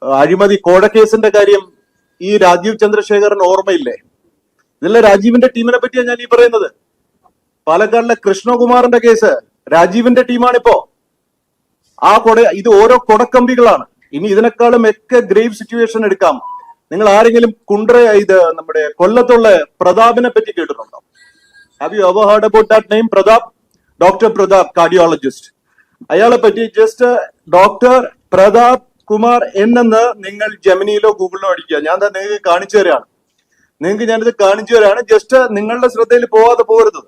അഴിമതി കോഴക്കേസിന്റെ കാര്യം ഈ രാജീവ് ചന്ദ്രശേഖരൻ ഓർമ്മയില്ലേ? ഇതെല്ലാം രാജീവിന്റെ ടീമിനെ പറ്റിയാണ് ഞാൻ ഈ പറയുന്നത്. പാലക്കാടിലെ കൃഷ്ണകുമാറിന്റെ കേസ് രാജീവിന്റെ ടീമാണിപ്പോ. ഇത് ഓരോ കൊടക്കമ്പികളാണ്. ഇനി ഇതിനേക്കാളും ഒക്കെ ഗ്രേവ് സിറ്റുവേഷൻ എടുക്കാം. നിങ്ങൾ ആരെങ്കിലും നമ്മുടെ കൊല്ലത്തുള്ള പ്രതാപിനെ പറ്റി കേട്ടിട്ടുണ്ടോ? Have you ever heard about that name? Pratap, doctor Pratap, cardiologist. അയാളെ പറ്റി ജസ്റ്റ് ഡോക്ടർ പ്രതാപ് കുമാർ എന്ന് നിങ്ങൾ ജെമിനിയിലോ ഗൂഗിളിലോ അടിക്കുക. ഞാൻ നിങ്ങൾക്ക് കാണിച്ചു തരാണ്. ഞാനിത് കാണിച്ചു തരാണ്. ജസ്റ്റ് നിങ്ങളുടെ ശ്രദ്ധയിൽ പോവാതെ പോകരുത്.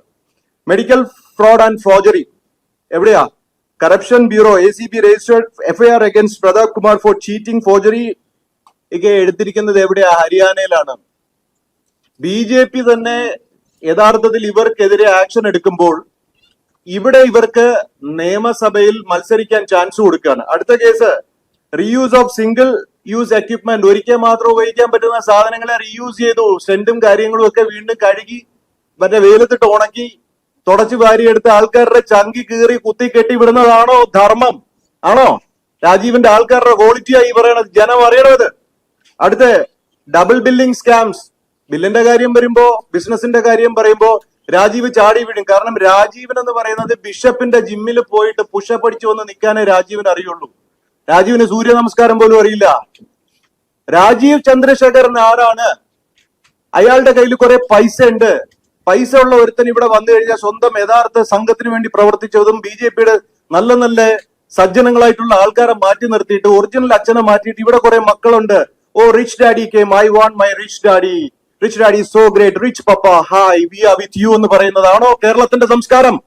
മെഡിക്കൽ ഫ്രോഡ് ആൻഡ് ഫോർജറി എവിടെയാ? Corruption bureau ACB registered FIR against Pratap Kumar for cheating forgery ഒക്കെ എടുത്തിരിക്കുന്നത് എവിടെയാ? ഹരിയാനയിലാണ്. BJP തന്നെ യഥാർത്ഥത്തിൽ ഇവർക്കെതിരെ ആക്ഷൻ എടുക്കുമ്പോൾ ഇവിടെ ഇവർക്ക് നിയമസഭയിൽ മത്സരിക്കാൻ ചാൻസ് കൊടുക്കുകയാണ്. അടുത്ത case reuse of single use equipment. ഒരിക്കൽ മാത്രം ഉപയോഗിക്കാൻ പറ്റുന്ന സാധനങ്ങളെ റീയൂസ് ചെയ്തു. സെന്റും കാര്യങ്ങളും ഒക്കെ വീണ്ടും കഴുകി മറ്റേ വെയിലത്തിട്ട് ഉണക്കി തുടച്ചു വാരിയെടുത്ത് ആൾക്കാരുടെ ചങ്കി കീറി കുത്തി കെട്ടി വിടുന്നതാണോ ധർമ്മം? ആണോ? രാജീവിന്റെ ആൾക്കാരുടെ ക്വാളിറ്റിയായി പറയണത്. ജനം അറിയണത്. അടുത്ത ഡബിൾ ബില്ലിംഗ് സ്കാംസ്. ബില്ലിന്റെ കാര്യം വരുമ്പോ, ബിസിനസിന്റെ കാര്യം പറയുമ്പോ രാജീവ് ചാടി വീഴും. കാരണം രാജീവൻ എന്ന് പറയുന്നത് ബിഷപ്പിന്റെ ജിമ്മിൽ പോയിട്ട് പുഷപ്പ് അടിച്ചു വന്ന് നിൽക്കാനേ രാജീവിന് അറിയുള്ളൂ. രാജീവിന് സൂര്യ നമസ്കാരം പോലും അറിയില്ല. രാജീവ് ചന്ദ്രശേഖരൻ ആരാണ്? അയാളുടെ കയ്യിൽ കുറെ പൈസ ഉണ്ട്. പൈസ ഉള്ള ഒരുത്തൻ ഇവിടെ വന്നു കഴിഞ്ഞാൽ സ്വന്തം യഥാർത്ഥ സംഘത്തിന് വേണ്ടി പ്രവർത്തിച്ചതും BJPയുടെ നല്ല നല്ല സജ്ജനങ്ങളായിട്ടുള്ള ആൾക്കാരെ മാറ്റി നിർത്തിയിട്ട് ഒറിജിനൽ അച്ഛനെ മാറ്റിയിട്ട് ഇവിടെ കുറെ മക്കളുണ്ട്. Oh rich daddy came, I want my rich daddy, rich daddy so great, rich papa hi we are with you എന്ന് പറയുന്നതാണോ കേരളത്തിന്റെ സംസ്കാരം?